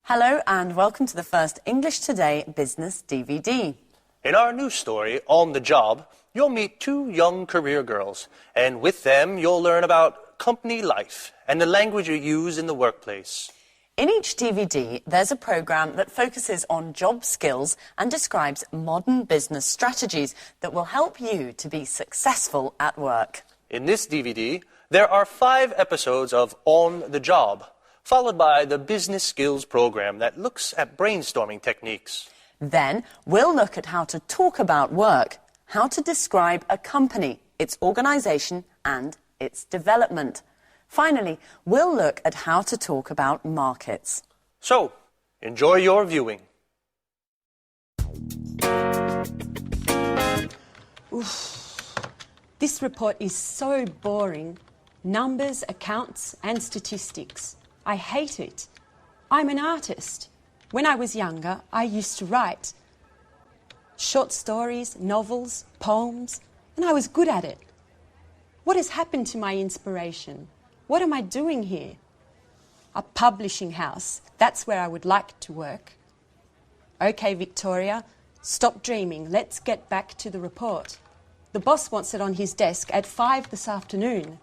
Hello and welcome to the first English Today Business DVD. In our new story, On the Job, you'll meet two young career girls, and with them you'll learn about company life and the language you use in the workplace. In each DVD, there's a program that focuses on job skills and describes modern business strategies that will help you to be successful at work. In this DVD, there are 5 episodes of On the Job, followed by the business skills program that looks at brainstorming techniques. Then we'll look at how to talk about work, how to describe a company, its organisation and its development. Finally, we'll look at how to talk about markets. So, enjoy your viewing. This report is so boring. Numbers, accounts and statistics. I hate it. I'm an artist. When I was younger, I used to write short stories, novels, poems, and I was good at it. What has happened to my inspiration? What am I doing here? A publishing house. That's where I would like to work. Okay, Victoria, stop dreaming. Let's get back to the report. The boss wants it on his desk at 5 this afternoon.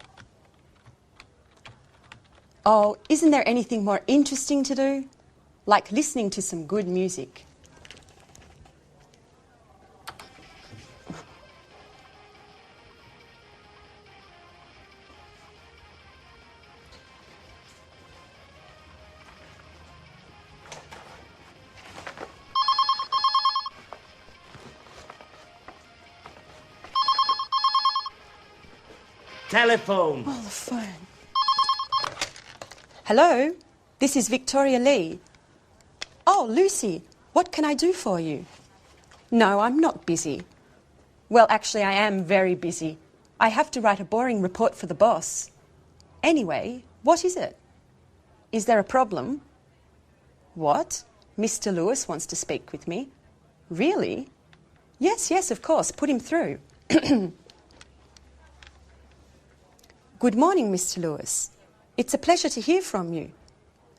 Oh, isn't there anything more interesting to do? Like listening to some good music. Telephone. Oh, the phone. Hello, this is Victoria Lee. Oh, Lucy, what can I do for you? No, I'm not busy. Well, actually, I am very busy. I have to write a boring report for the boss. Anyway, what is it? Is there a problem? What? Mr. Lewis wants to speak with me? Really? Yes, of course. Put him through. Good morning, Mr. Lewis. It's a pleasure to hear from you.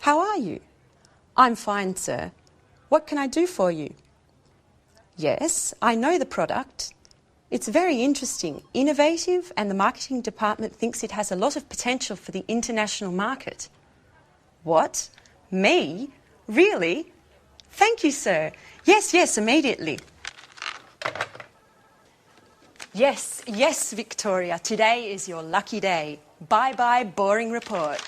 How are you? I'm fine, sir. What can I do for you? Yes, I know the product. It's very interesting, innovative, and the marketing department thinks it has a lot of potential for the international market. What? Me? Really? Thank you, sir. Yes, immediately. Yes, Victoria. Today is your lucky day. Bye-bye, boring report.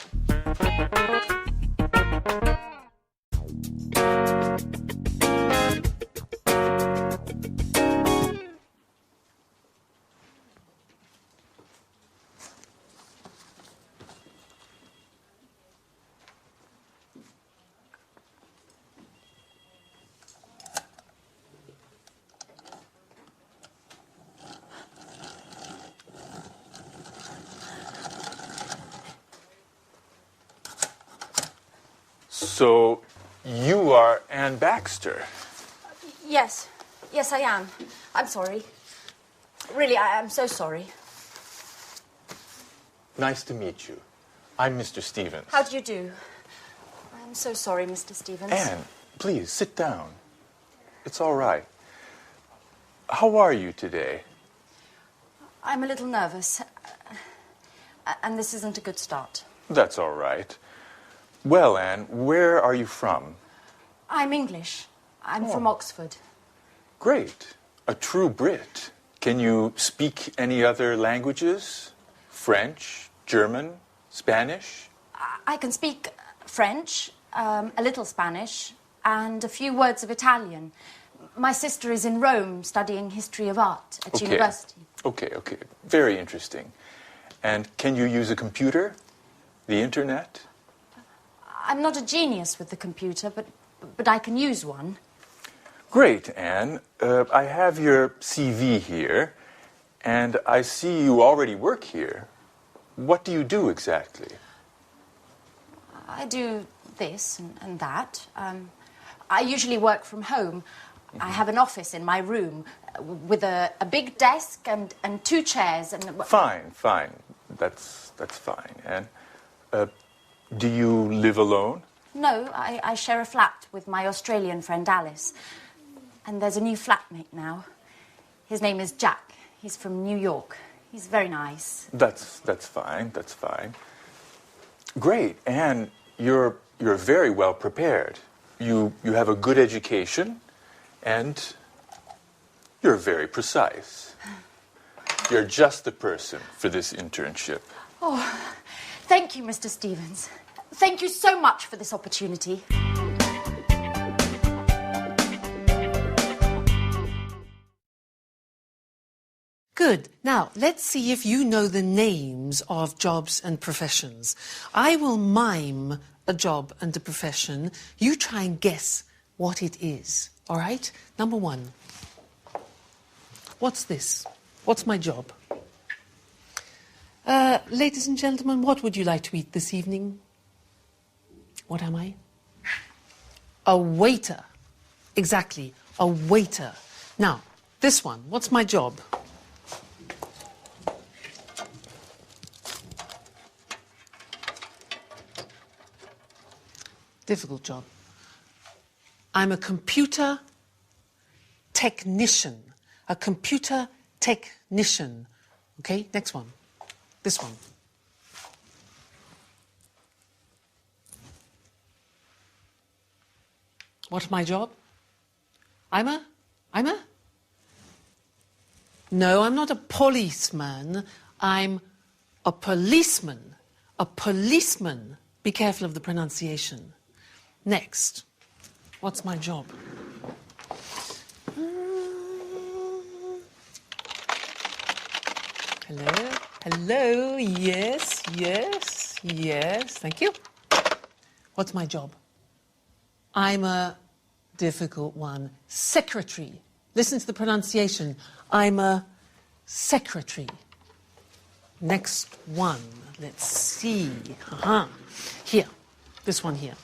So, you are Anne Baxter. Yes, I am. I'm sorry. Really, I'm so sorry. Nice to meet you. I'm Mr. Stevens. How do you do? I'm so sorry, Mr. Stevens. Anne, please, sit down. It's all right. How are you today? I'm a little nervous. And this isn't a good start. That's all right. Well, Anne, where are you from? I'm English. I'm from Oxford. Great. A true Brit. Can you speak any other languages? French, German, Spanish? I can speak French, a little Spanish, and a few words of Italian. My sister is in Rome studying history of art at university. Okay. Very interesting. And can you use a computer? The internet? I'm not a genius with the computer, but I can use one. Great, Anne. I have your CV here, and I see you already work here. What do you do exactly? I do this and that. I usually work from home. I have an office in my room with a big desk and 2 chairs. And Fine. That's fine. And do you live alone? No, I share a flat with my Australian friend Alice. And there's a new flatmate now. His name is Jack. He's from New York. He's very nice. That's fine. That's fine. Great, and you're very well prepared. You have a good education, and you're very precise. You're just the person for this internship. Oh, thank you, Mr. Stevens. Thank you so much for this opportunity. Good. Now, let's see if you know the names of jobs and professions. I will mime a job and a profession. You try and guess what it is. All right? Number one. What's this? What's my job? Ladies and gentlemen, what would you like to eat this evening? What am I? A waiter. Exactly, a waiter. Now, this one, what's my job? Difficult job. I'm a computer technician. A computer technician. Okay, next one. This one. What's my job? No, I'm not a policeman. I'm a policeman. A policeman. Be careful of the pronunciation. Next. What's my job? Hello? Hello? Yes, yes, yes. Thank you. What's my job? I'm a difficult one. Secretary. Listen to the pronunciation. I'm a secretary. Next one. Let's see. Here. This one here.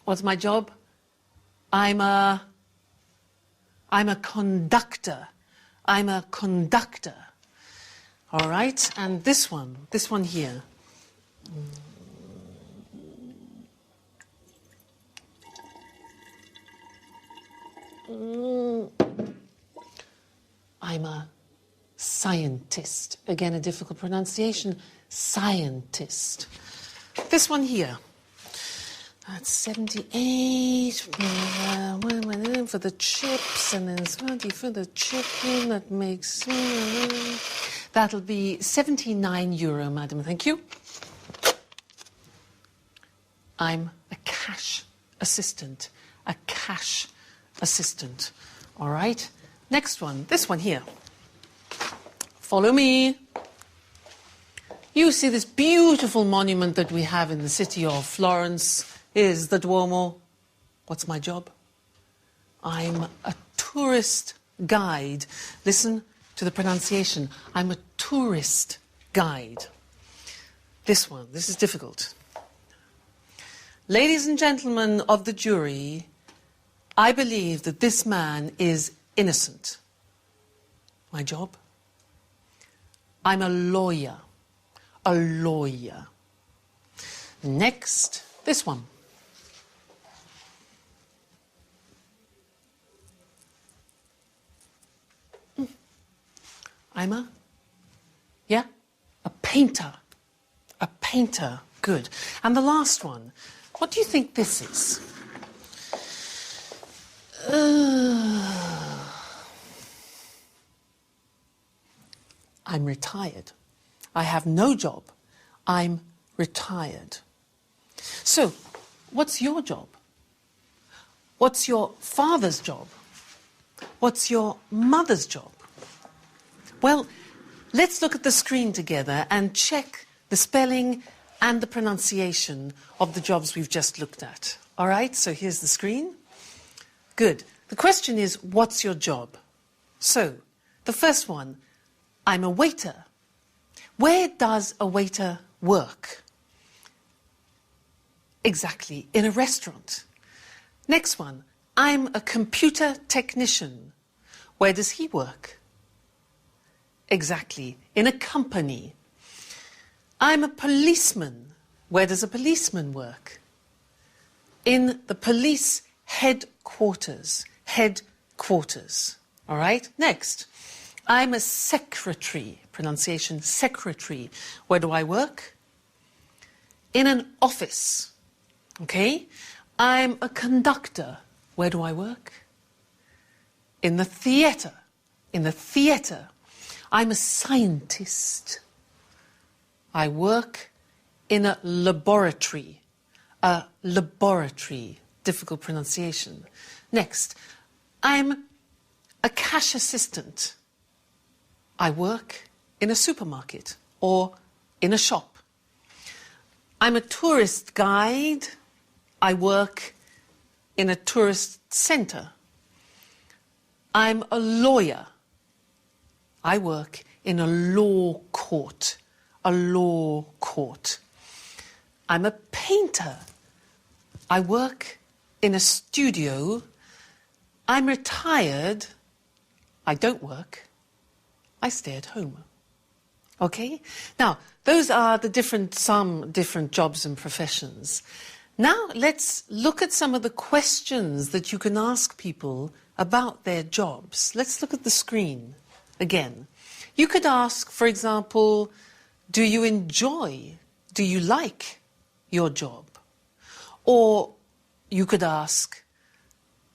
What's my job? I'm a conductor. I'm a conductor. All right, and this one here. I'm a scientist. Again, a difficult pronunciation. Scientist. This one here. That's 78 for the chips, and then 20 for the chicken. That makes... That'll be €79, madam. Thank you. I'm a cash assistant. A cash assistant. All right. Next one. This one here. Follow me. You see this beautiful monument that we have in the city of Florence is the Duomo. What's my job? I'm a tourist guide. Listen to the pronunciation. I'm a tourist guide. This one, this is difficult. Ladies and gentlemen of the jury, I believe that this man is innocent. My job? I'm a lawyer. A lawyer. Next, this one. I'm a painter. A painter. Good. And the last one. What do you think this is? I'm retired. I have no job. I'm retired. So, what's your job? What's your father's job? What's your mother's job? Well, let's look at the screen together and check the spelling and the pronunciation of the jobs we've just looked at. All right, so here's the screen. Good. The question is, what's your job? So, the first one, I'm a waiter. Where does a waiter work? Exactly, in a restaurant. Next one, I'm a computer technician. Where does he work? Exactly. In a company. I'm a policeman. Where does a policeman work? In the police headquarters. Headquarters. All right? Next. I'm a secretary. Pronunciation, secretary. Where do I work? In an office. Okay? I'm a conductor. Where do I work? In the theatre. In the theatre. I'm a scientist. I work in a laboratory. A laboratory. Difficult pronunciation. Next. I'm a cash assistant. I work in a supermarket or in a shop. I'm a tourist guide. I work in a tourist centre. I'm a lawyer. I work in a law court. A law court. I'm a painter. I work in a studio. I'm retired. I don't work. I stay at home. Okay? Now, those are some different jobs and professions. Now, let's look at some of the questions that you can ask people about their jobs. Let's look at the screen again. You could ask, for example, do you enjoy, do you like your job? Or you could ask,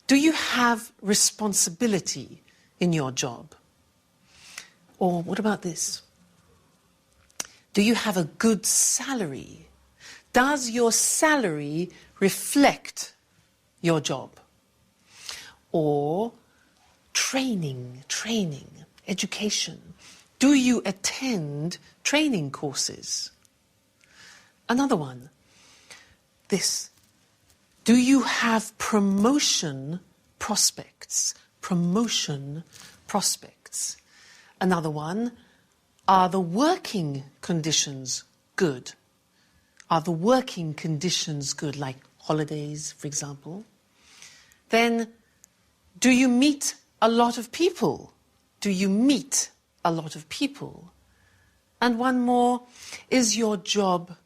do you have responsibility in your job? Or what about this? Do you have a good salary? Does your salary reflect your job? Or training, education. Do you attend training courses? Another one, this. Do you have promotion prospects? Promotion prospects. Another one, are the working conditions good? Are the working conditions good, like holidays, for example? Then, do you meet a lot of people? Do you meet a lot of people? And one more, is your job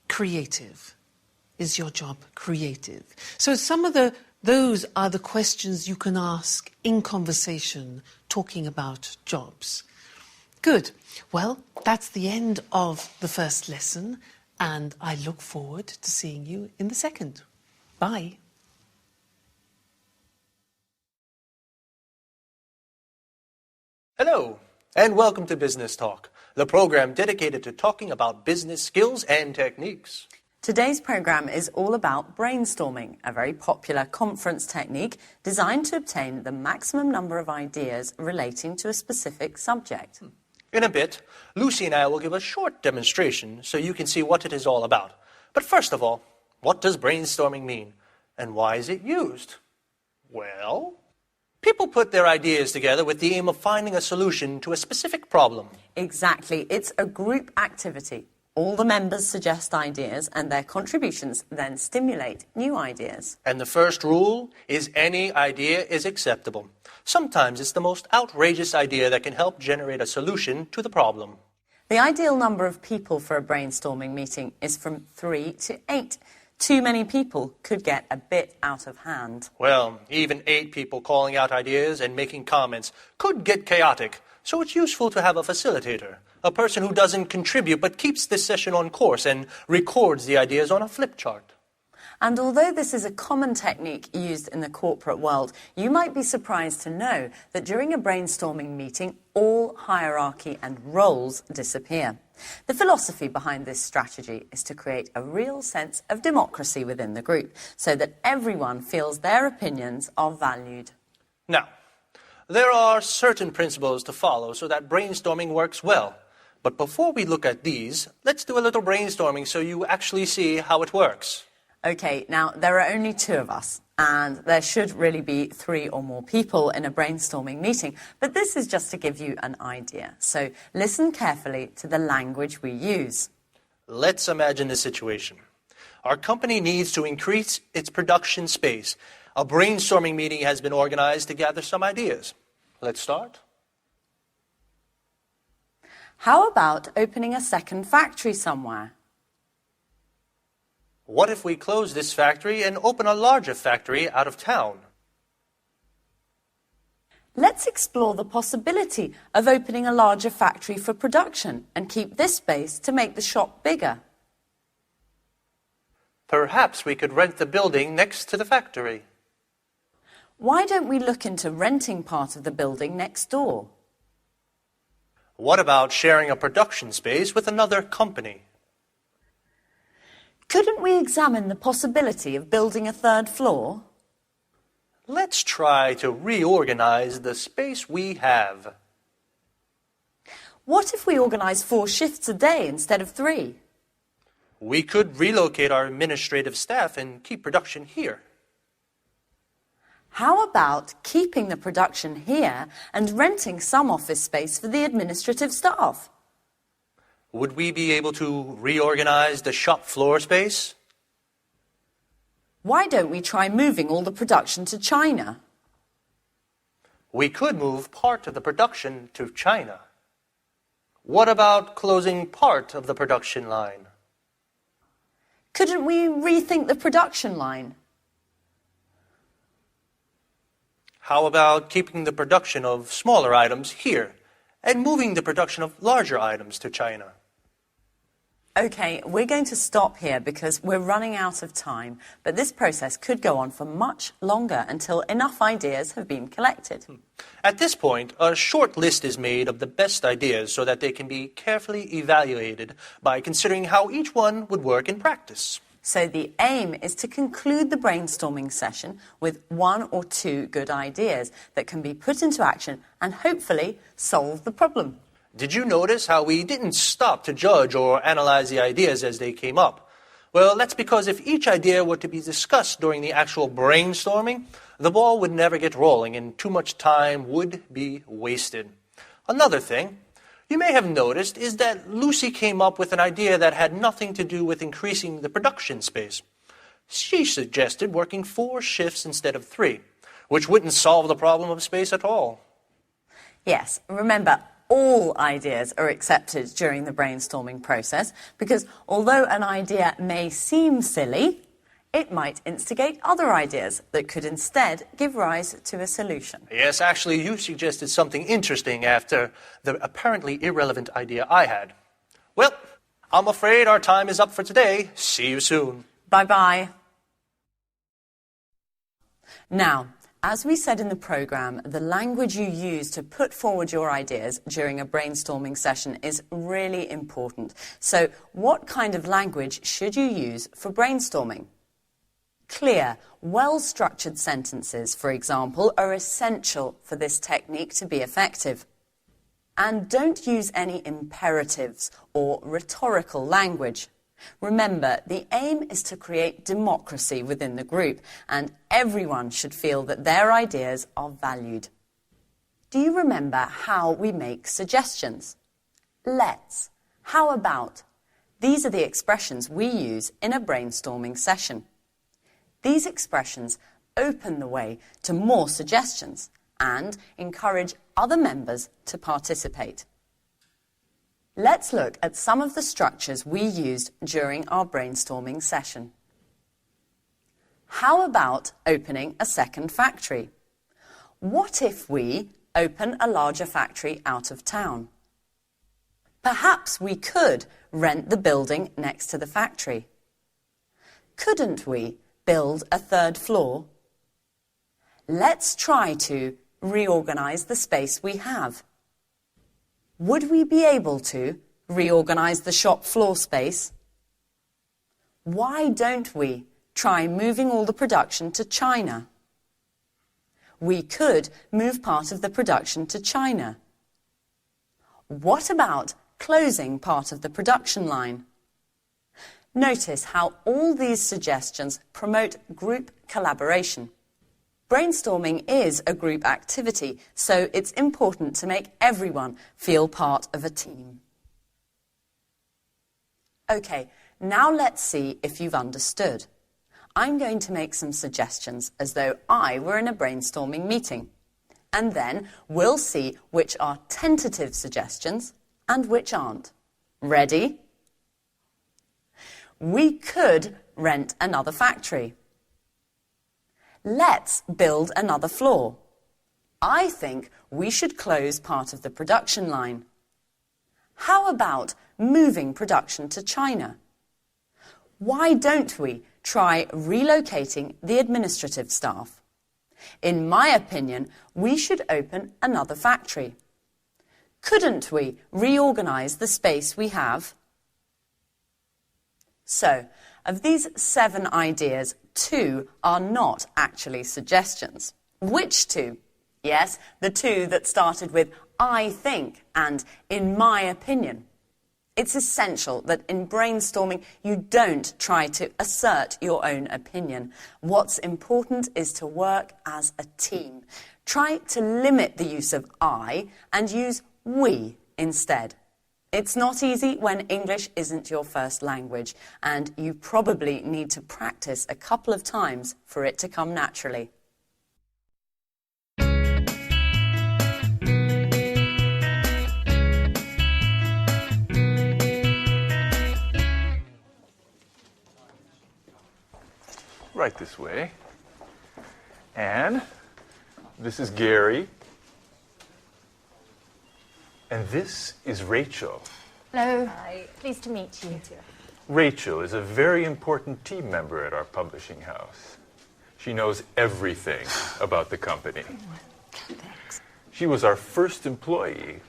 creative? Is your job creative? So those are the questions you can ask in conversation, talking about jobs. Good. Well, that's the end of the first lesson, and I look forward to seeing you in the second. Bye. Hello, and welcome to Business Talk, the program dedicated to talking about business skills and techniques. Today's programme is all about brainstorming, a very popular conference technique designed to obtain the maximum number of ideas relating to a specific subject. In a bit, Lucy and I will give a short demonstration so you can see what it is all about. But first of all, what does brainstorming mean? And why is it used? Well, people put their ideas together with the aim of finding a solution to a specific problem. Exactly. It's a group activity. All the members suggest ideas and their contributions then stimulate new ideas. And the first rule is any idea is acceptable. Sometimes it's the most outrageous idea that can help generate a solution to the problem. The ideal number of people for a brainstorming meeting is from 3 to 8. Too many people could get a bit out of hand. Well, even 8 people calling out ideas and making comments could get chaotic, so it's useful to have a facilitator, a person who doesn't contribute but keeps this session on course and records the ideas on a flip chart. And although this is a common technique used in the corporate world, you might be surprised to know that during a brainstorming meeting, all hierarchy and roles disappear. The philosophy behind this strategy is to create a real sense of democracy within the group, so that everyone feels their opinions are valued. Now, there are certain principles to follow so that brainstorming works well. But before we look at these, let's do a little brainstorming so you actually see how it works. Okay, now there are only 2 of us, and there should really be 3 or more people in a brainstorming meeting, but this is just to give you an idea. So listen carefully to the language we use. Let's imagine this situation. Our company needs to increase its production space. A brainstorming meeting has been organized to gather some ideas. Let's start. How about opening a second factory somewhere? What if we close this factory and open a larger factory out of town? Let's explore the possibility of opening a larger factory for production and keep this space to make the shop bigger. Perhaps we could rent the building next to the factory. Why don't we look into renting part of the building next door? What about sharing a production space with another company? Couldn't we examine the possibility of building a third floor? Let's try to reorganize the space we have. What if we organise 4 shifts a day instead of 3? We could relocate our administrative staff and keep production here. How about keeping the production here and renting some office space for the administrative staff? Would we be able to reorganize the shop floor space? Why don't we try moving all the production to China? We could move part of the production to China. What about closing part of the production line? Couldn't we rethink the production line? How about keeping the production of smaller items here and moving the production of larger items to China? OK, we're going to stop here because we're running out of time, but this process could go on for much longer until enough ideas have been collected. At this point, a short list is made of the best ideas so that they can be carefully evaluated by considering how each one would work in practice. So the aim is to conclude the brainstorming session with 1 or 2 good ideas that can be put into action and hopefully solve the problem. Did you notice how we didn't stop to judge or analyze the ideas as they came up? Well, that's because if each idea were to be discussed during the actual brainstorming, the ball would never get rolling and too much time would be wasted. Another thing you may have noticed is that Lucy came up with an idea that had nothing to do with increasing the production space. She suggested working 4 shifts instead of 3, which wouldn't solve the problem of space at all. Yes, remember, all ideas are accepted during the brainstorming process because although an idea may seem silly, it might instigate other ideas that could instead give rise to a solution. Yes, actually, you suggested something interesting after the apparently irrelevant idea I had. Well, I'm afraid our time is up for today. See you soon. Bye-bye. Now, as we said in the programme, the language you use to put forward your ideas during a brainstorming session is really important. So, what kind of language should you use for brainstorming? Clear, well-structured sentences, for example, are essential for this technique to be effective. And don't use any imperatives or rhetorical language. Remember, the aim is to create democracy within the group, and everyone should feel that their ideas are valued. Do you remember how we make suggestions? Let's, how about? These are the expressions we use in a brainstorming session. These expressions open the way to more suggestions and encourage other members to participate. Let's look at some of the structures we used during our brainstorming session. How about opening a second factory? What if we open a larger factory out of town? Perhaps we could rent the building next to the factory. Couldn't we build a third floor? Let's try to reorganize the space we have. Would we be able to reorganize the shop floor space? Why don't we try moving all the production to China? We could move part of the production to China. What about closing part of the production line? Notice how all these suggestions promote group collaboration. Brainstorming is a group activity, so it's important to make everyone feel part of a team. OK, now let's see if you've understood. I'm going to make some suggestions as though I were in a brainstorming meeting. And then we'll see which are tentative suggestions and which aren't. Ready? We could rent another factory. Let's build another floor. I think we should close part of the production line. How about moving production to China? Why don't we try relocating the administrative staff? In my opinion, we should open another factory. Couldn't we reorganize the space we have? So, of these 7 ideas, 2 are not actually suggestions. Which 2? Yes, the 2 that started with I think and in my opinion. It's essential that in brainstorming you don't try to assert your own opinion. What's important is to work as a team. Try to limit the use of I and use we instead. It's not easy when English isn't your first language, and you probably need to practice a couple of times for it to come naturally. Right this way. Anne, this is Gary. And this is Rachel. Hello. Hi. Pleased to meet you. Rachel is a very important team member at our publishing house. She knows everything about the company. Thanks. She was our first employee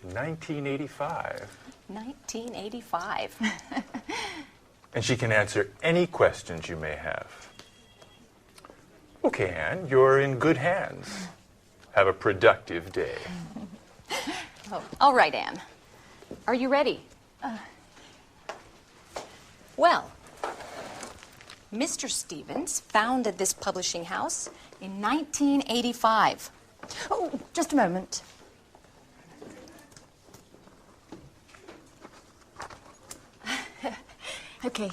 in 1985. 1985. And she can answer any questions you may have. Okay, Anne, you're in good hands. Have a productive day. Oh, all right, Anne. Are you ready? Well, Mr. Stevens founded this publishing house in 1985. Oh, just a moment. Okay.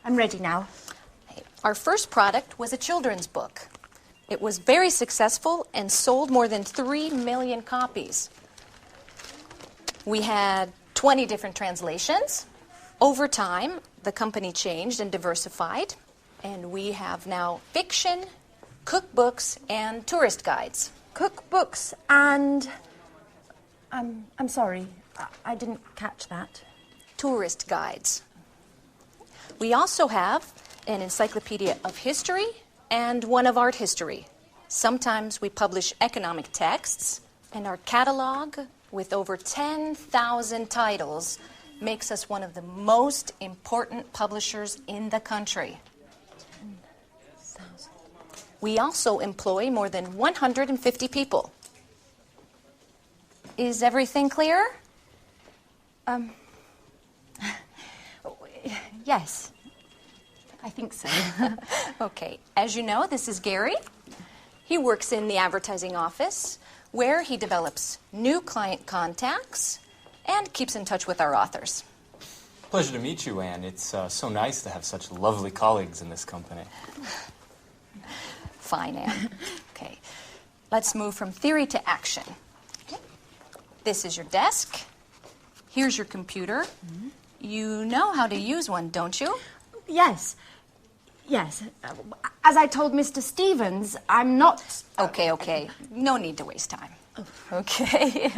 I'm ready now. Our first product was a children's book. It was very successful and sold more than 3 million copies. We had 20 different translations. Over time, the company changed and diversified, and we have now fiction, cookbooks, and tourist guides. Cookbooks and... I'm sorry, I didn't catch that. Tourist guides. We also have an encyclopedia of history and one of art history. Sometimes we publish economic texts, and our catalog, with over 10,000 titles, makes us one of the most important publishers in the country. 10,000. We also employ more than 150 people. Is everything clear? Yes, I think so. Okay, as you know, this is Gary. He works in the advertising office, where he develops new client contacts and keeps in touch with our authors. Pleasure to meet you, Anne. It's so nice to have such lovely colleagues in this company. Fine, Anne. Okay, let's move from theory to action. Okay. This is your desk. Here's your computer. Mm-hmm. You know how to use one, don't you? Yes. As I told Mr. Stevens, I'm not... Okay. No need to waste time. Okay.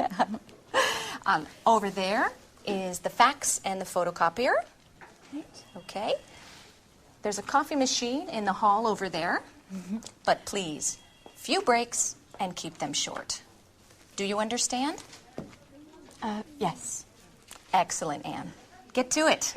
Over there is the fax and the photocopier. Okay. There's a coffee machine in the hall over there. Mm-hmm. But please, few breaks and keep them short. Do you understand? Yes. Excellent, Anne. Get to it.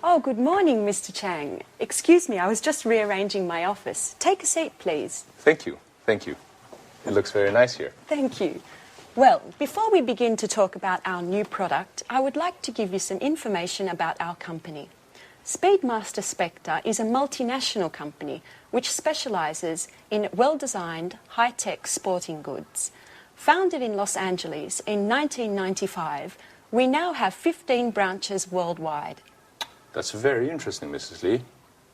Oh, good morning, Mr. Chang. Excuse me, I was just rearranging my office. Take a seat, please. Thank you. It looks very nice here. Thank you. Well, before we begin to talk about our new product, I would like to give you some information about our company. Speedmaster Spectre is a multinational company which specialises in well-designed, high-tech sporting goods. Founded in Los Angeles in 1995, we now have 15 branches worldwide. That's very interesting, Mrs. Lee.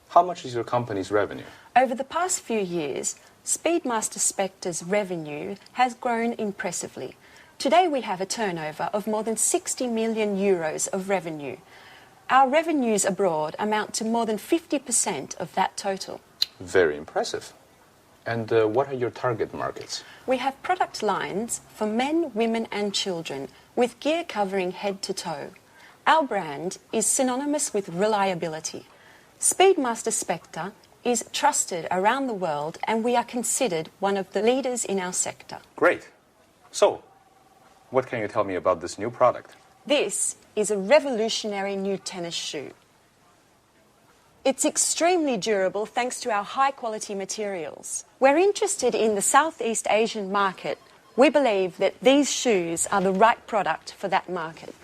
How much is your company's revenue? Over the past few years, Speedmaster Spectre's revenue has grown impressively. Today we have a turnover of more than 60 million euros of revenue. Our revenues abroad amount to more than 50% of that total. Very impressive. And what are your target markets? We have product lines for men, women and children with gear covering head to toe. Our brand is synonymous with reliability. Speedmaster Spectre is trusted around the world and we are considered one of the leaders in our sector. Great. So, what can you tell me about this new product? This is a revolutionary new tennis shoe. It's extremely durable thanks to our high-quality materials. We're interested in the Southeast Asian market. We believe that these shoes are the right product for that market.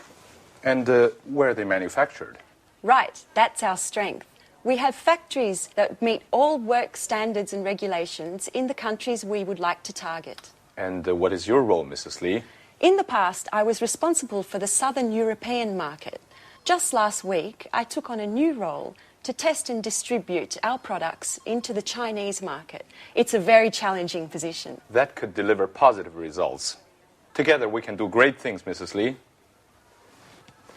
And where are they manufactured? Right, that's our strength. We have factories that meet all work standards and regulations in the countries we would like to target. And what is your role, Mrs. Lee? In the past, I was responsible for the Southern European market. Just last week, I took on a new role to test and distribute our products into the Chinese market. It's a very challenging position. That could deliver positive results. Together we can do great things, Mrs. Lee.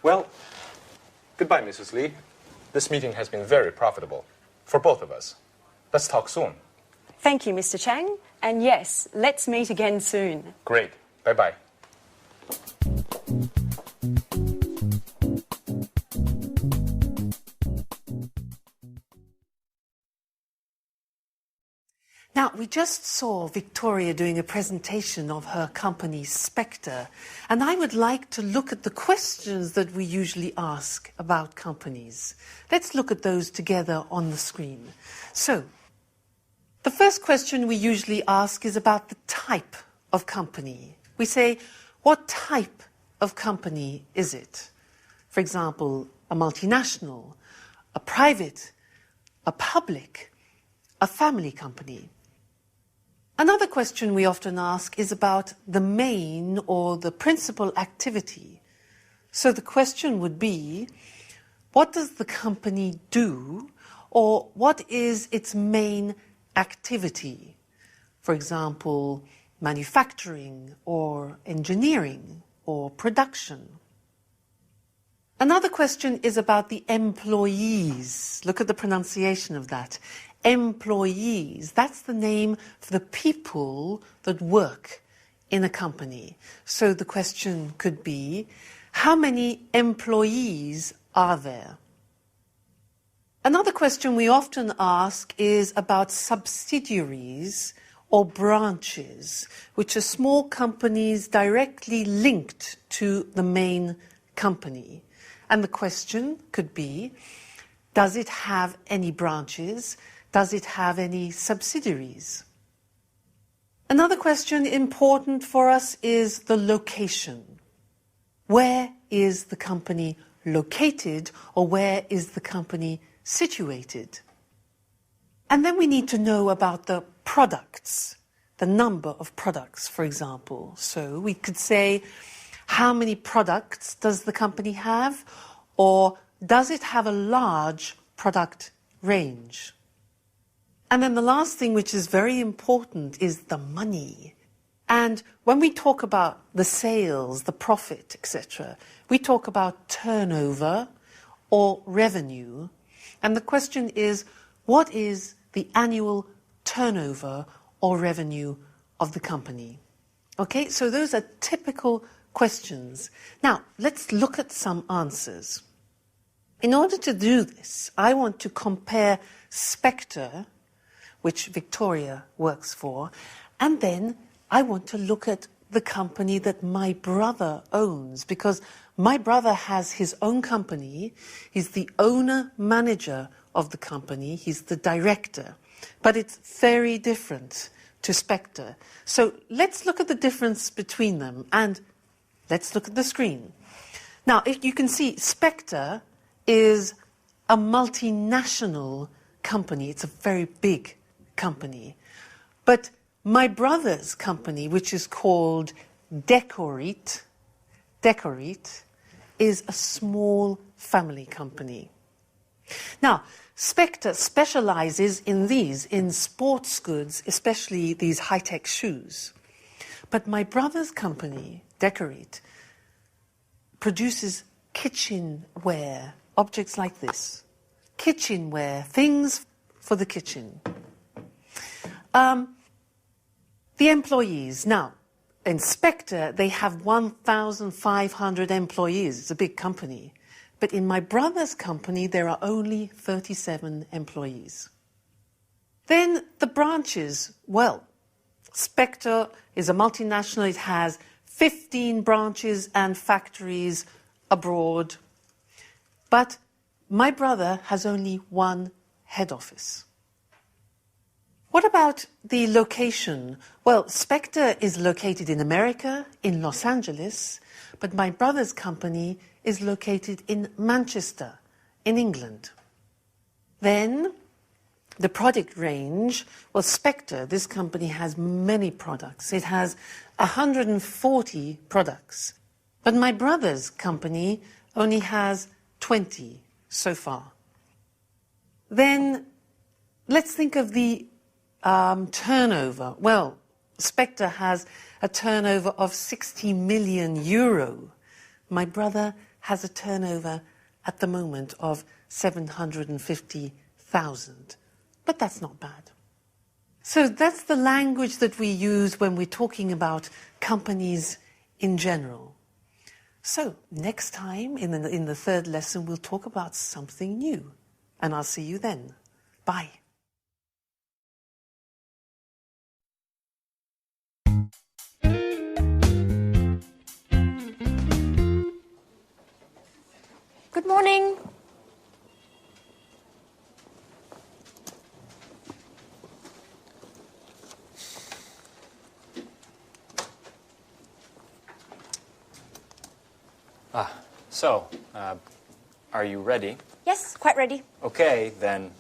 Well, goodbye, Mrs. Lee. This meeting has been very profitable for both of us. Let's talk soon. Thank you, Mr. Chang. And yes, let's meet again soon. Great. Bye-bye. Now, we just saw Victoria doing a presentation of her company, Spectre, and I would like to look at the questions that we usually ask about companies. Let's look at those together on the screen. So, the first question we usually ask is about the type of company. We say, what type of company is it? For example, a multinational, a private, a public, a family company. Another question we often ask is about the main or the principal activity. So the question would be, what does the company do, or what is its main activity? For example, manufacturing or engineering or production. Another question is about the employees. Look at the pronunciation of that. Employees, that's the name for the people that work in a company. So the question could be, how many employees are there? Another question we often ask is about subsidiaries or branches, which are small companies directly linked to the main company. And the question could be, does it have any branches? Does it have any subsidiaries? Another question important for us is the location. Where is the company located, or where is the company situated? And then we need to know about the products, the number of products, for example. So we could say, how many products does the company have, or does it have a large product range? And then the last thing, which is very important, is the money. And when we talk about the sales, the profit, etc., we talk about turnover or revenue. And the question is, what is the annual turnover or revenue of the company? Okay, so those are typical questions. Now, let's look at some answers. In order to do this, I want to compare Spectre, which Victoria works for, and then I want to look at the company that my brother owns, because my brother has his own company. He's the owner-manager of the company. He's the director. But it's very different to Spectre. So let's look at the difference between them, and let's look at the screen. Now, if you can see, Spectre is a multinational company. It's a very big company. But My brother's company, which is called Decorate, is a small family company. Now, Spectre specializes in sports goods, especially these high-tech shoes. But my brother's company, Decorate, produces kitchenware, objects like this. Kitchenware, things for the kitchen. The employees. Now, in Spectre, they have 1,500 employees. It's a big company. But in my brother's company, there are only 37 employees. Then the branches. Well, Spectre is a multinational. It has 15 branches and factories abroad. But my brother has only one head office. What about the location? Well, Spectre is located in America, in Los Angeles, but my brother's company is located in Manchester, in England. Then, the product range, well, Spectre, this company has many products. It has 140 products. But my brother's company only has 20 so far. Then, let's think of the turnover. Well, Spectre has a turnover of 60 million euro. My brother has a turnover at the moment of 750,000. But that's not bad. So that's the language that we use when we're talking about companies in general. So next time, in the third lesson, we'll talk about something new. And I'll see you then. Bye. Good morning. So, are you ready? Yes, quite ready. Okay, then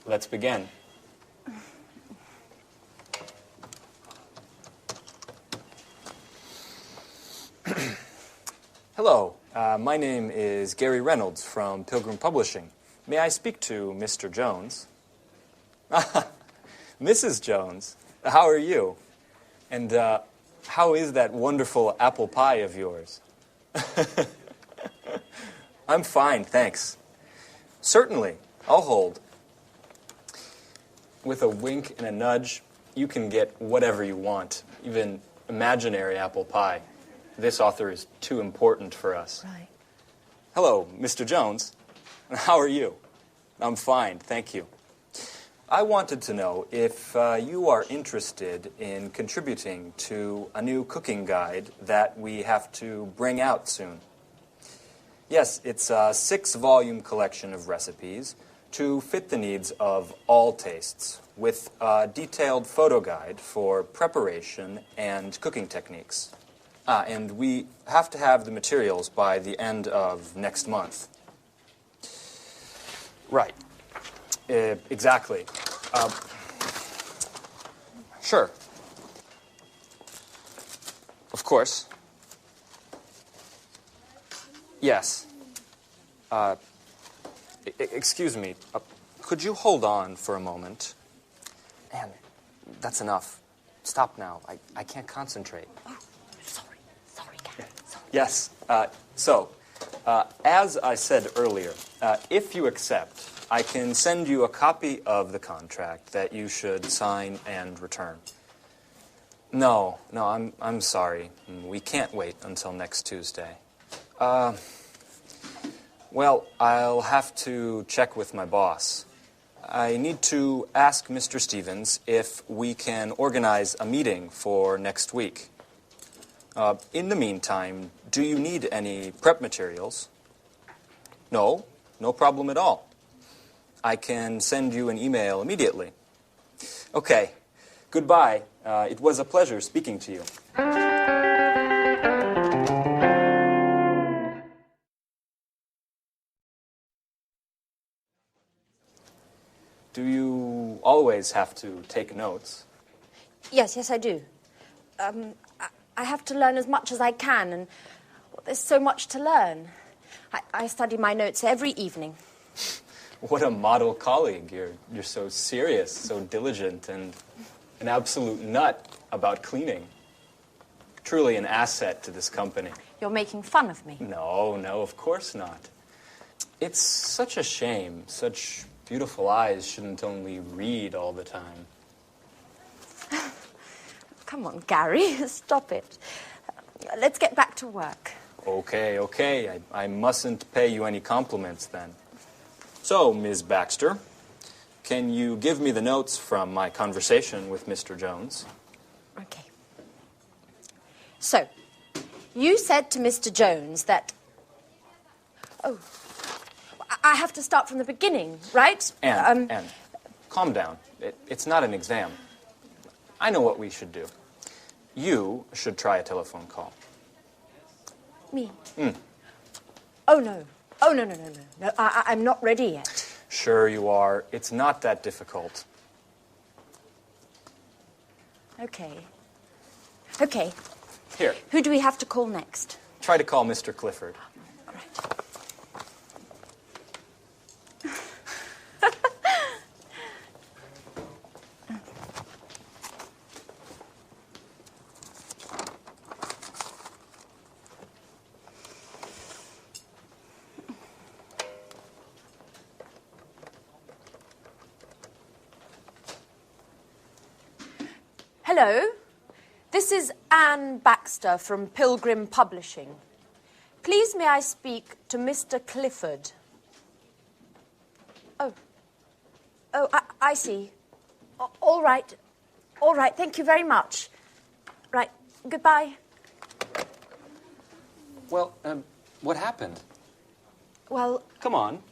let's begin. Hello, my name is Gary Reynolds from Pilgrim Publishing. May I speak to Mr. Jones? Mrs. Jones, how are you? And how is that wonderful apple pie of yours? I'm fine, thanks. Certainly, I'll hold. With a wink and a nudge, you can get whatever you want, even imaginary apple pie. This author is too important for us. Right. Hello, Mr. Jones. How are you? I'm fine, thank you. I wanted to know if you are interested in contributing to a new cooking guide that we have to bring out soon. Yes, it's a 6-volume collection of recipes to fit the needs of all tastes, with a detailed photo guide for preparation and cooking techniques. And we have to have the materials by the end of next month. Right. Exactly. Sure. Of course. Yes. Excuse me. Could you hold on for a moment? Anne, that's enough. Stop now. I can't concentrate. Oh, sorry, Gary. Sorry. Yes. As I said earlier, if you accept, I can send you a copy of the contract that you should sign and return. No, I'm sorry. We can't wait until next Tuesday. Well, I'll have to check with my boss. I need to ask Mr. Stevens if we can organize a meeting for next week. In the meantime, do you need any prep materials? No problem at all. I can send you an email immediately. Okay, goodbye. It was a pleasure speaking to you. Do you always have to take notes? Yes, I do. I have to learn as much as I can, and there's so much to learn. I study my notes every evening. What a model colleague. You're so serious, so diligent, and an absolute nut about cleaning. Truly an asset to this company. You're making fun of me. No, of course not. It's such a shame. Such beautiful eyes shouldn't only read all the time. Come on, Gary, stop it. Let's get back to work. Okay. I mustn't pay you any compliments then. So, Ms. Baxter, can you give me the notes from my conversation with Mr. Jones? Okay. So, you said to Mr. Jones that... Oh, I have to start from the beginning, right? Anne, calm down. It's not an exam. I know what we should do. You should try a telephone call. Me? Oh, no. No, I'm not ready yet. Sure you are. It's not that difficult. Okay. Here, Who do we have to call next? try to call Mr. Clifford. Right. Hello, this is Anne Baxter from Pilgrim Publishing. Please may I speak to Mr. Clifford? Oh, I see. All right, thank you very much. Right, goodbye. Well, what happened? Well, Come on,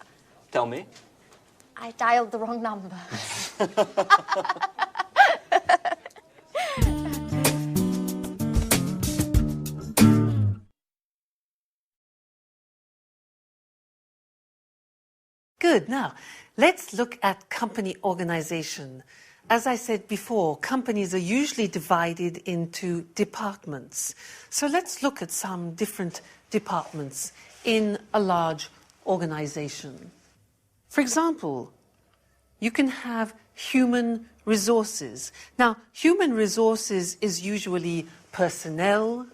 tell me. I dialed the wrong number. Good. Now, let's look at company organization. As I said before, companies are usually divided into departments. So let's look at some different departments in a large organization. For example, you can have human resources. Now, human resources is usually personnel,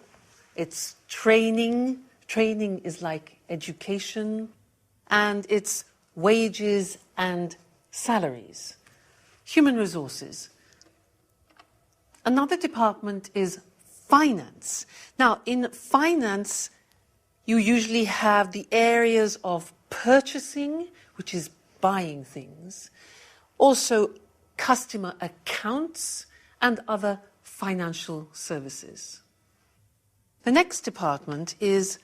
it's training. Training is like education, and it's wages and salaries. Human resources. Another department is finance. Now, in finance, you usually have the areas of purchasing, which is buying things, also customer accounts and other financial services. The next department is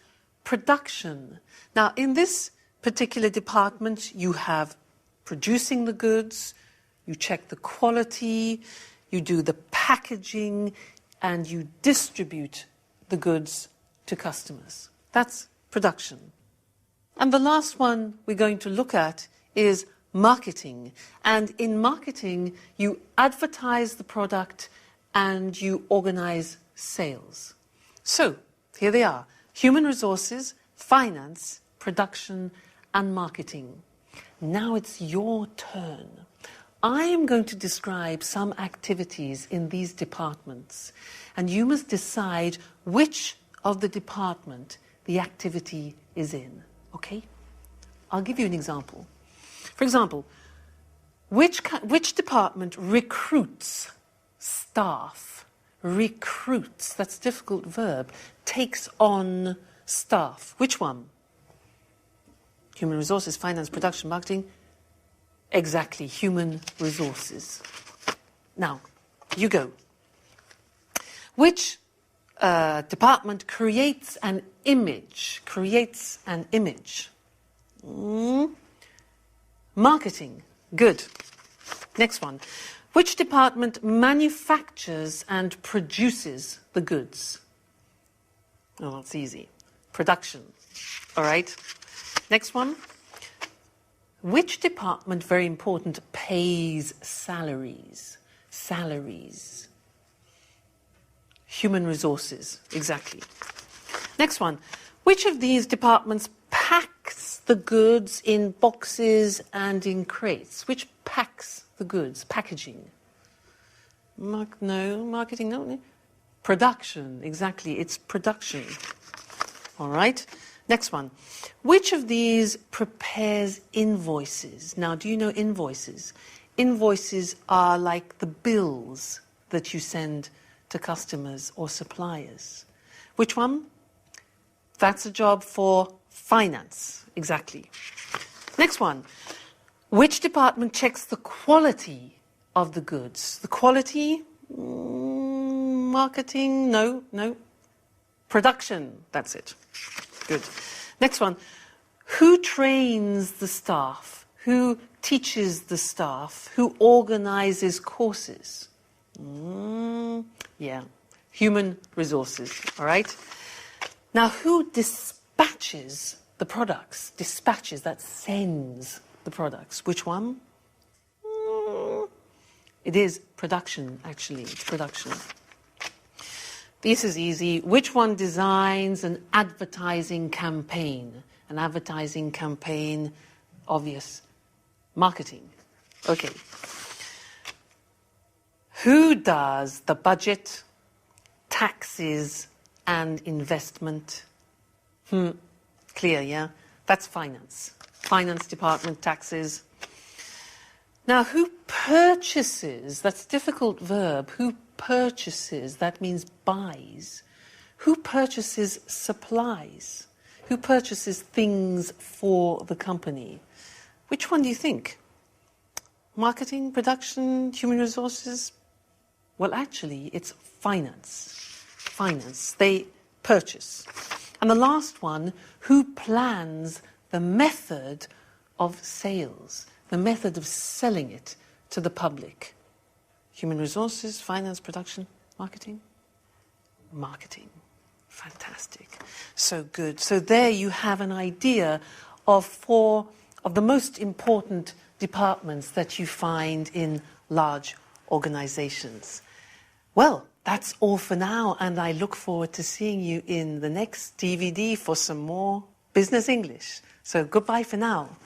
production. Now, in this particular department, you have producing the goods, you check the quality, you do the packaging, and you distribute the goods to customers. That's production. And the last one we're going to look at is marketing. And in marketing, you advertise the product and you organize sales. So, here they are: human resources, finance, production, and marketing. Now it's your turn. I am going to describe some activities in these departments, and you must decide which of the department the activity is in, okay? I'll give you an example. For example, which department recruits staff? Recruits, that's a difficult verb, takes on staff. Which one? Human resources, finance, production, marketing. Exactly, human resources. Now, you go. Which department creates an image? Creates an image. Marketing. Good. Next one. Which department manufactures and produces the goods? Oh, that's easy. Production. All right. Next one. Which department, very important, pays salaries? Salaries. Human resources, exactly. Next one. Which of these departments packs the goods in boxes and in crates? Which packs the goods? Packaging. Marketing, no. Production, exactly. It's production. All right. Next one. Which of these prepares invoices? Now, do you know invoices? Invoices are like the bills that you send to customers or suppliers. Which one? That's a job for finance, exactly. Next one. Which department checks the quality of the goods? The quality? Marketing? No. Production, that's it. Good. Next one. Who trains the staff? Who teaches the staff? Who organizes courses? Yeah. Human resources, all right? Now, who dispatches the products? Dispatches, that sends the products. Which one? It is production, actually. It's production. This is easy. Which one designs an advertising campaign? An advertising campaign, obvious. Marketing. Okay. Who does the budget, taxes, and investment? Clear, yeah? That's finance. Finance department, taxes. Now, who purchases? That's a difficult verb. Who purchases? That means buys. Who purchases supplies? Who purchases things for the company? Which one do you think? Marketing, production, human resources? Well, actually, it's finance. Finance. They purchase. And the last one, who plans the method of sales, the method of selling it to the public? Human resources, finance, production, marketing? Marketing. Fantastic. So good. So there you have an idea of 4 of the most important departments that you find in large organizations. Well, that's all for now, and I look forward to seeing you in the next DVD for some more business English. So goodbye for now.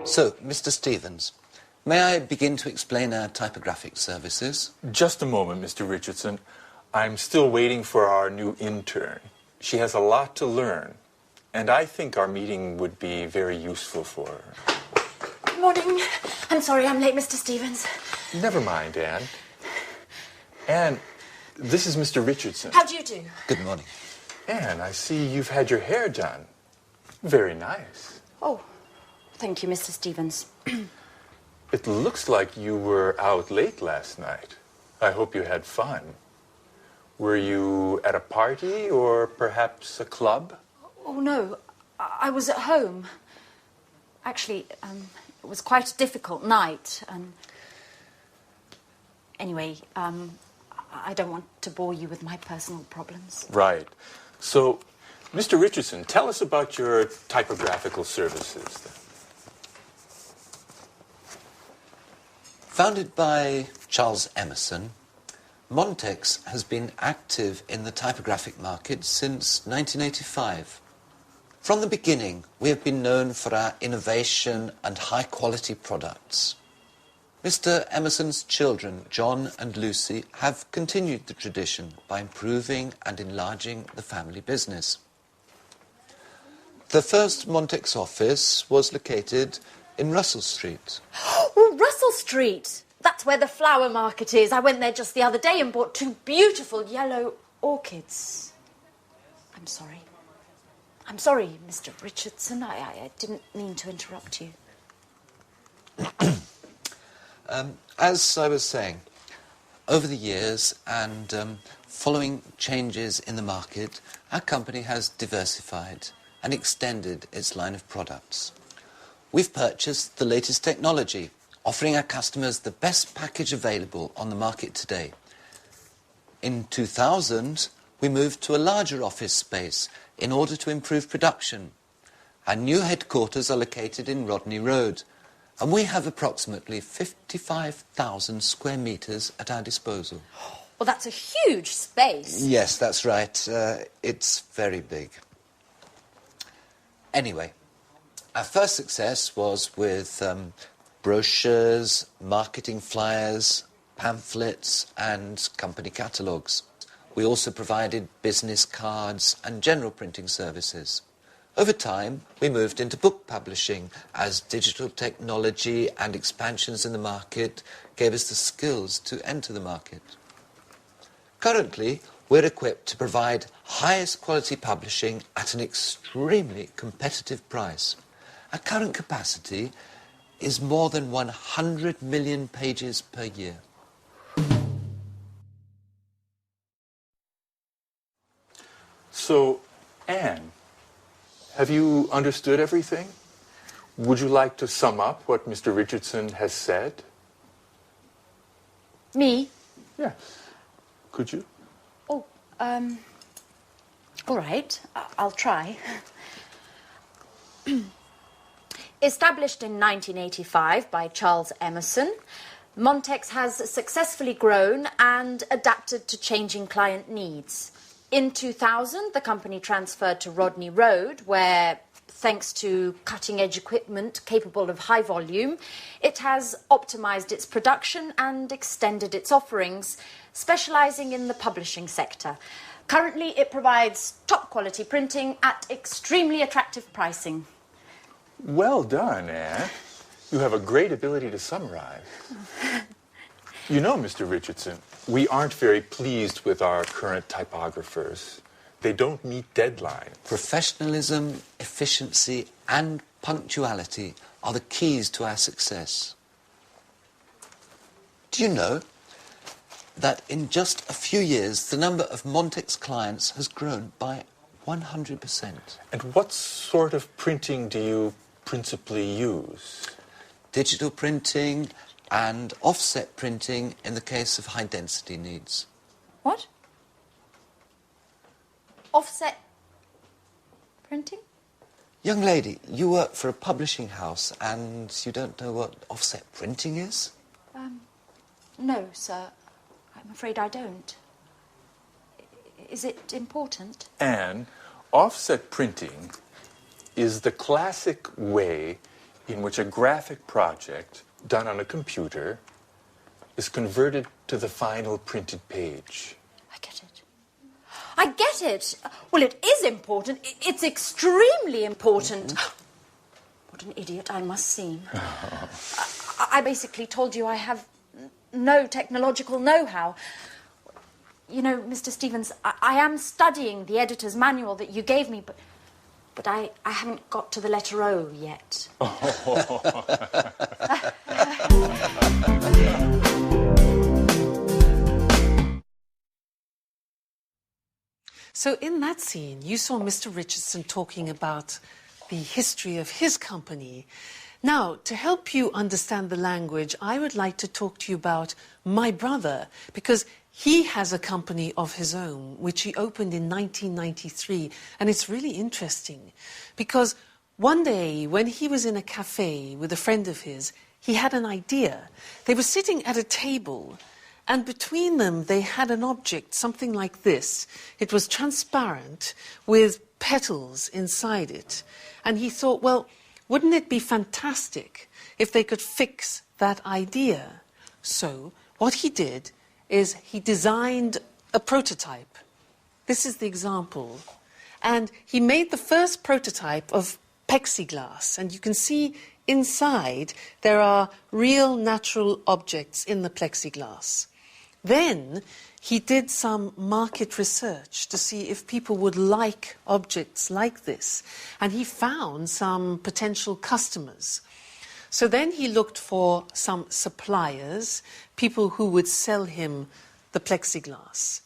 So, Mr. Stevens, may I begin to explain our typographic services? Just a moment, Mr. Richardson. I'm still waiting for our new intern. She has a lot to learn, and I think our meeting would be very useful for her. Good morning. I'm sorry I'm late, Mr. Stevens. Never mind, Anne. Anne, this is Mr. Richardson. How do you do? Good morning. Anne, I see you've had your hair done. Very nice. Oh, thank you, Mr. Stevens. It looks like you were out late last night. I hope you had fun. Were you at a party or perhaps a club? Oh, no. I was at home. Actually, it was quite a difficult night. Anyway, I don't want to bore you with my personal problems. Right. So, Mr. Richardson, tell us about your typographical services then. Founded by Charles Emerson, Montex has been active in the typographic market since 1985. From the beginning, we have been known for our innovation and high-quality products. Mr. Emerson's children, John and Lucy, have continued the tradition by improving and enlarging the family business. The first Montex office was located in Russell Street. Oh, Russell Street! That's where the flower market is. I went there just the other day and bought 2 beautiful yellow orchids. I'm sorry. I'm sorry, Mr. Richardson. I didn't mean to interrupt you. As I was saying, over the years and following changes in the market, our company has diversified and extended its line of products. We've purchased the latest technology, offering our customers the best package available on the market today. In 2000, we moved to a larger office space in order to improve production. Our new headquarters are located in Rodney Road, And we have approximately 55,000 square metres at our disposal. Well, that's a huge space. Yes, that's right. It's very big. Anyway, our first success was with brochures, marketing flyers, pamphlets and company catalogues. We also provided business cards and general printing services. Over time, we moved into book publishing as digital technology and expansions in the market gave us the skills to enter the market. Currently, we're equipped to provide highest quality publishing at an extremely competitive price. Our current capacity is more than 100 million pages per year. So, Anne, have you understood everything? Would you like to sum up what Mr. Richardson has said? Me? Yes. Could you? Oh, all right. I'll try. Established in 1985 by Charles Emerson, Montex has successfully grown and adapted to changing client needs. In 2000, the company transferred to Rodney Road, where, thanks to cutting-edge equipment capable of high volume, it has optimized its production and extended its offerings, specializing in the publishing sector. Currently, it provides top-quality printing at extremely attractive pricing. Well done, Anne. You have a great ability to summarize. You know, Mr. Richardson, we aren't very pleased with our current typographers. They don't meet deadlines. Professionalism, efficiency and punctuality are the keys to our success. Do you know that in just a few years the number of Montex clients has grown by 100%? And what sort of printing do you principally use? Digital printing and offset printing in the case of high-density needs. What? Offset printing? Young lady, you work for a publishing house and you don't know what offset printing is? No, sir. I'm afraid I don't. Is it important? Anne, offset printing is the classic way in which a graphic project done on a computer is converted to the final printed page. I get it. I get it. Well, it is important. It's extremely important. What an idiot I must seem. I basically told you I have no technological know-how. You know, Mr. Stevens, I am studying the editor's manual that you gave me, but I haven't got to the letter O yet. So in that scene, you saw Mr. Richardson talking about the history of his company. Now, to help you understand the language, I would like to talk to you about my brother, because he has a company of his own, which he opened in 1993. And it's really interesting, because one day when he was in a cafe with a friend of his, he had an idea. They were sitting at a table, and between them they had an object, something like this. It was transparent with petals inside it. And he thought, well, wouldn't it be fantastic if they could fix that idea? So what he did is he designed a prototype. This is the example. And he made the first prototype of plexiglass. And you can see inside there are real natural objects in the plexiglass. Then he did some market research to see if people would like objects like this. And he found some potential customers. So then he looked for some suppliers, people who would sell him the plexiglass.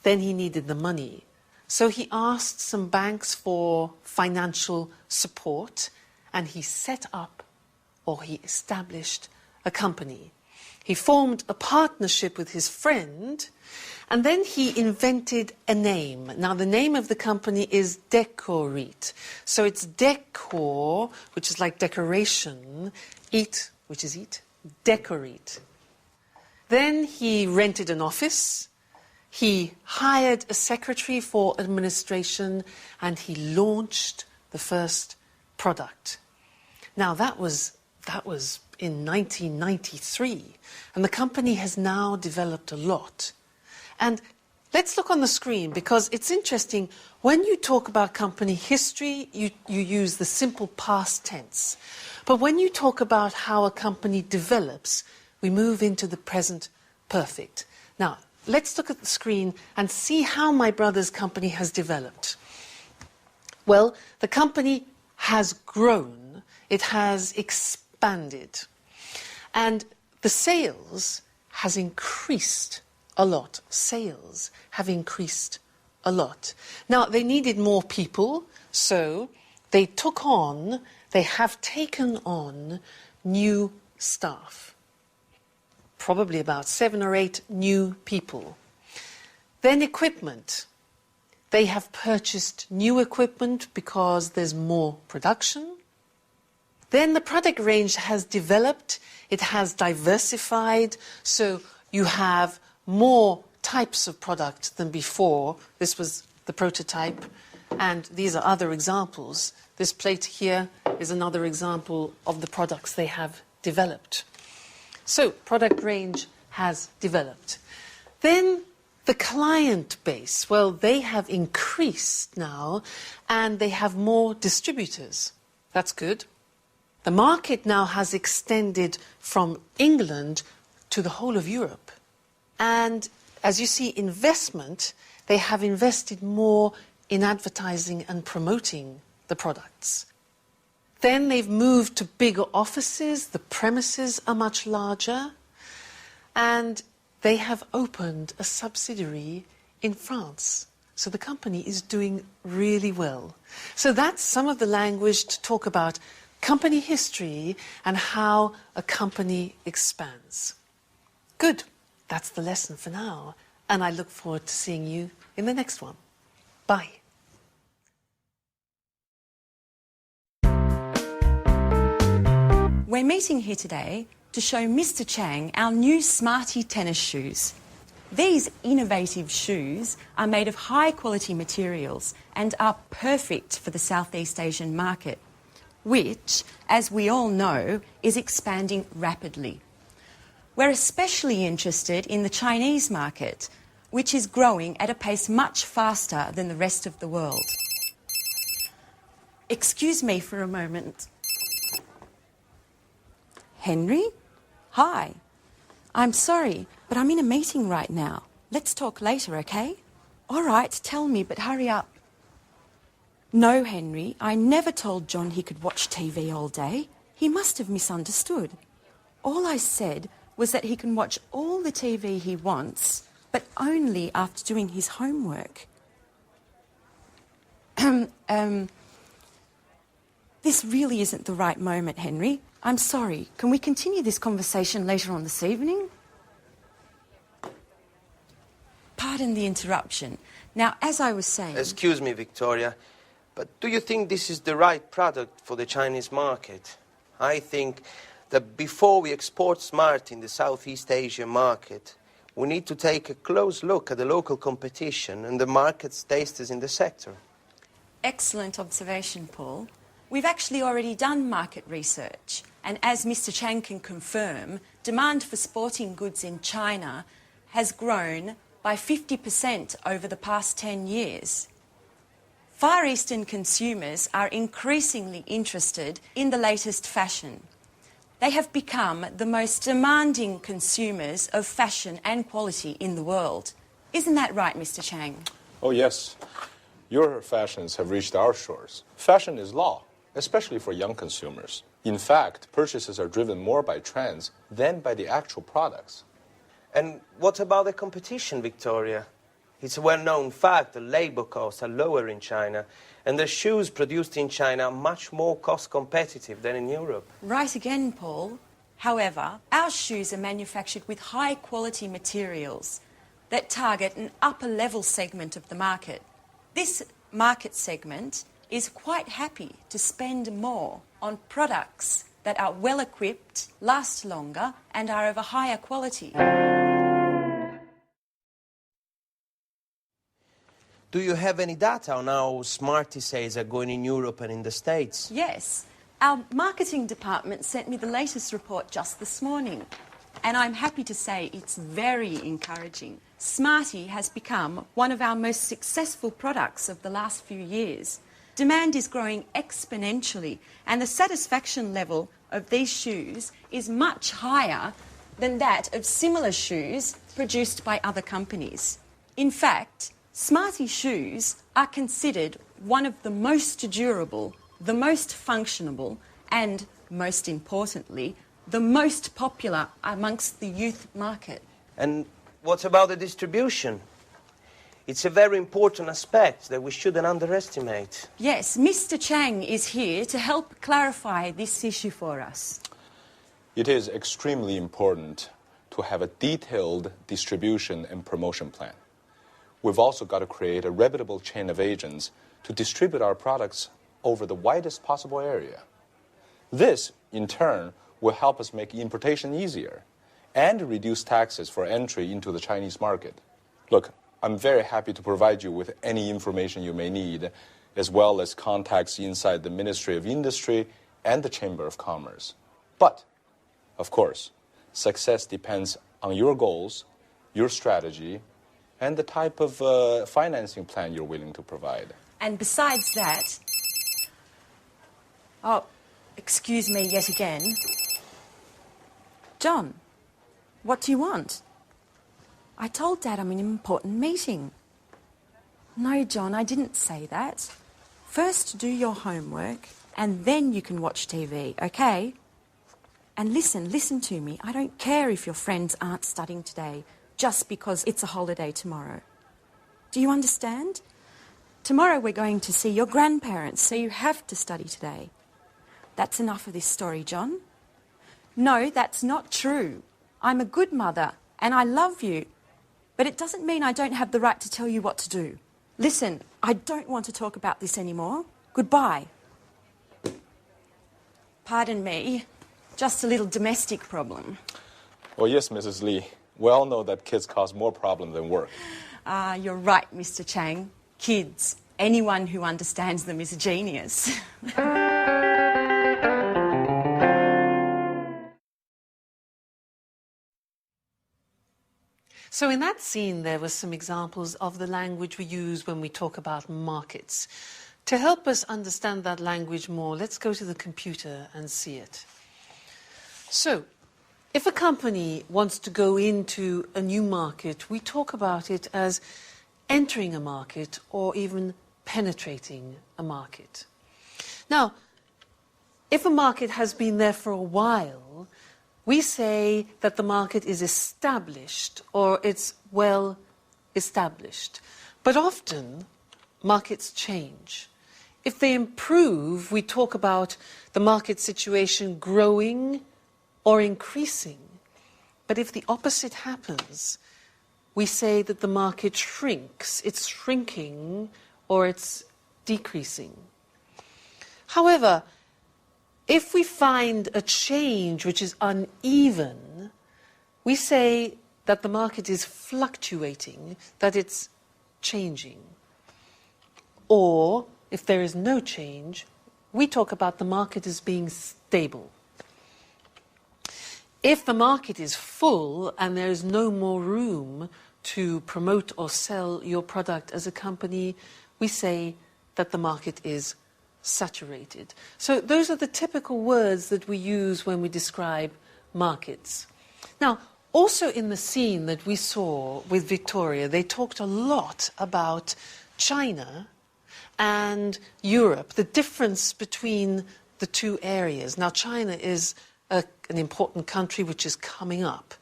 Then he needed the money. So he asked some banks for financial support, and he set up, or he established, a company. He formed a partnership with his friend, and then he invented a name. Now, the name of the company is Decorit. So it's decor, which is like decoration, eat, which is eat, Decorit. Then he rented an office, he hired a secretary for administration, and he launched the first product. Now, that was in 1993, and the company has now developed a lot. And let's look on the screen, because it's interesting. When you talk about company history, you use the simple past tense. But when you talk about how a company develops, we move into the present perfect. Now, let's look at the screen and see how my brother's company has developed. Well, the company has grown. It has expanded. And the sales has increased a lot. Sales have increased a lot. Now, they needed more people, so they have taken on new staff. Probably about 7 or 8 new people. Then equipment. They have purchased new equipment because there's more production. Then the product range has developed. It has diversified, so you have more types of product than before. This was the prototype, and these are other examples. This plate here is another example of the products they have developed. So, product range has developed. Then the client base, well, they have increased now, and they have more distributors. That's good. The market now has extended from England to the whole of Europe. And as you see, investment, they have invested more in advertising and promoting the products. Then they've moved to bigger offices, the premises are much larger, and they have opened a subsidiary in France. So the company is doing really well. So that's some of the language to talk about company history and how a company expands. Good. That's the lesson for now, and I look forward to seeing you in the next one. Bye. We're meeting here today to show Mr. Chang our new Smarty tennis shoes. These innovative shoes are made of high-quality materials and are perfect for the Southeast Asian market, which, as we all know, is expanding rapidly. We're especially interested in the Chinese market, which is growing at a pace much faster than the rest of the world. Excuse me for a moment. Henry? Hi. I'm sorry, but I'm in a meeting right now. Let's talk later, okay? All right, tell me, but hurry up. No, Henry, I never told John he could watch TV all day. He must have misunderstood. All I said was that he can watch all the TV he wants, but only after doing his homework. This really isn't the right moment, Henry. I'm sorry. Can we continue this conversation later on this evening? Pardon the interruption. Now, as I was saying... Excuse me, Victoria, but do you think this is the right product for the Chinese market? I think that before we export Smart in the Southeast Asian market, we need to take a close look at the local competition and the market's tasters in the sector. Excellent observation, Paul. We've actually already done market research, and as Mr. Chang can confirm, demand for sporting goods in China has grown by 50% over the past 10 years. Far Eastern consumers are increasingly interested in the latest fashion. They have become the most demanding consumers of fashion and quality in the world. Isn't that right, Mr. Chang? Oh, yes. Your fashions have reached our shores. Fashion is law, especially for young consumers. In fact, purchases are driven more by trends than by the actual products. And what about the competition, Victoria? It's a well-known fact that labor costs are lower in China, and the shoes produced in China are much more cost competitive than in Europe. Right again, Paul. However, our shoes are manufactured with high-quality materials that target an upper-level segment of the market. This market segment is quite happy to spend more on products that are well-equipped, last longer, and are of a higher quality. Do you have any data on how Smarty sales are going in Europe and in the States? Yes. Our marketing department sent me the latest report just this morning, and I'm happy to say it's very encouraging. Smarty has become one of our most successful products of the last few years. Demand is growing exponentially, and the satisfaction level of these shoes is much higher than that of similar shoes produced by other companies. In fact, Smarty shoes are considered one of the most durable, the most functional, and, most importantly, the most popular amongst the youth market. And what about the distribution? It's a very important aspect that we shouldn't underestimate. Yes, Mr. Chang is here to help clarify this issue for us. It is extremely important to have a detailed distribution and promotion plan. We've also got to create a reputable chain of agents to distribute our products over the widest possible area. This, in turn, will help us make importation easier and reduce taxes for entry into the Chinese market. Look, I'm very happy to provide you with any information you may need, as well as contacts inside the Ministry of Industry and the Chamber of Commerce. But, of course, success depends on your goals, your strategy, and the type of financing plan you're willing to provide. And besides that... Oh, excuse me yet again. John, what do you want? I told Dad I'm in an important meeting. No, John, I didn't say that. First do your homework, and then you can watch TV, okay? And listen to me. I don't care if your friends aren't studying today, just because it's a holiday tomorrow. Do you understand? Tomorrow we're going to see your grandparents, so you have to study today. That's enough of this story, John. No, that's not true. I'm a good mother, and I love you. But it doesn't mean I don't have the right to tell you what to do. Listen, I don't want to talk about this anymore. Goodbye. Pardon me, just a little domestic problem. Oh, yes, Mrs. Lee. We all know that kids cause more problem than work. You're right, Mr. Chang. Kids. Anyone who understands them is a genius. So in that scene, there were some examples of the language we use when we talk about markets. To help us understand that language more, let's go to the computer and see it. So, if a company wants to go into a new market, we talk about it as entering a market or even penetrating a market. Now, if a market has been there for a while, we say that the market is established or it's well established. But often, markets change. If they improve, we talk about the market situation growing or increasing. But if the opposite happens, we say that the market shrinks, it's shrinking, or it's decreasing. However, if we find a change which is uneven, we say that the market is fluctuating, that it's changing. Or, if there is no change, we talk about the market as being stable. If the market is full and there is no more room to promote or sell your product as a company, we say that the market is saturated. So those are the typical words that we use when we describe markets. Now, also in the scene that we saw with Victoria, they talked a lot about China and Europe, the difference between the two areas. Now, China is an important country which is coming up.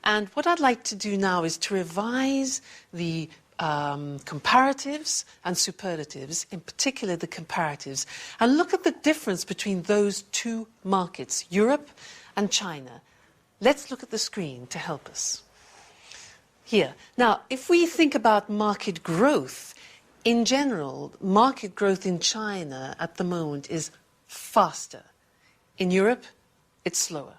And what I'd like to do now is to revise the comparatives and superlatives, in particular the comparatives, and look at the difference between those two markets, Europe and China. Let's look at the screen to help us. Here. Now, if we think about market growth, in general, market growth in China at the moment is faster. In Europe, it's slower.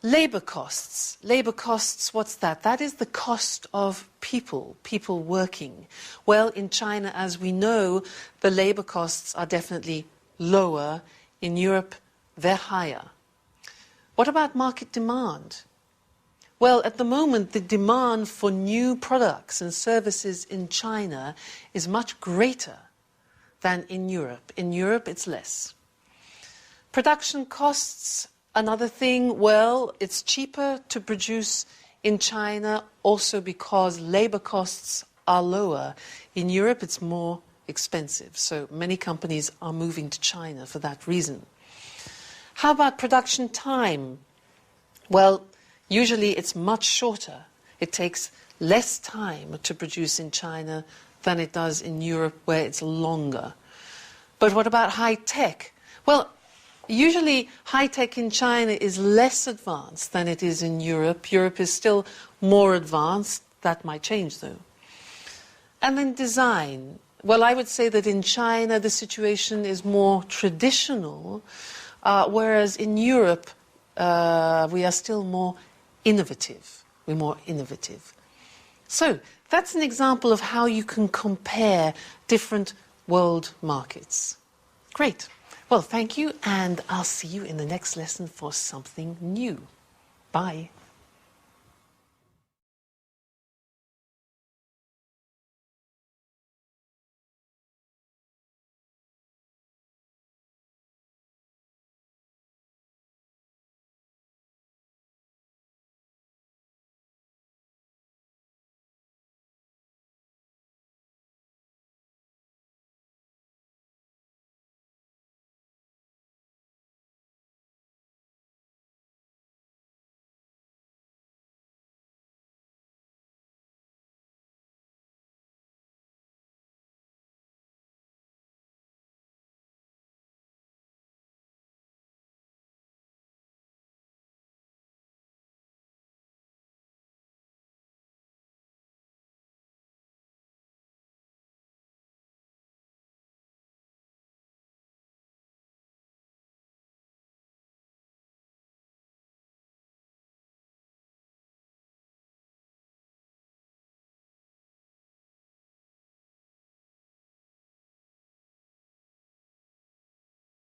Labor costs. Labor costs, what's that? That is the cost of people working. Well, in China, as we know, the labor costs are definitely lower. In Europe, they're higher. What about market demand? Well, at the moment, the demand for new products and services in China is much greater than in Europe. In Europe, it's less. Production costs, another thing, well, it's cheaper to produce in China also because labor costs are lower. In Europe, it's more expensive. So many companies are moving to China for that reason. How about production time? Well, usually it's much shorter. It takes less time to produce in China than it does in Europe, where it's longer. But what about high tech? Well, usually high tech in China is less advanced than it is in Europe. Europe is still more advanced. That might change, though. And then design. Well, I would say that in China the situation is more traditional, whereas in Europe we are still more innovative. We're more innovative. So that's an example of how you can compare different world markets. Great. Well, thank you, and I'll see you in the next lesson for something new. Bye.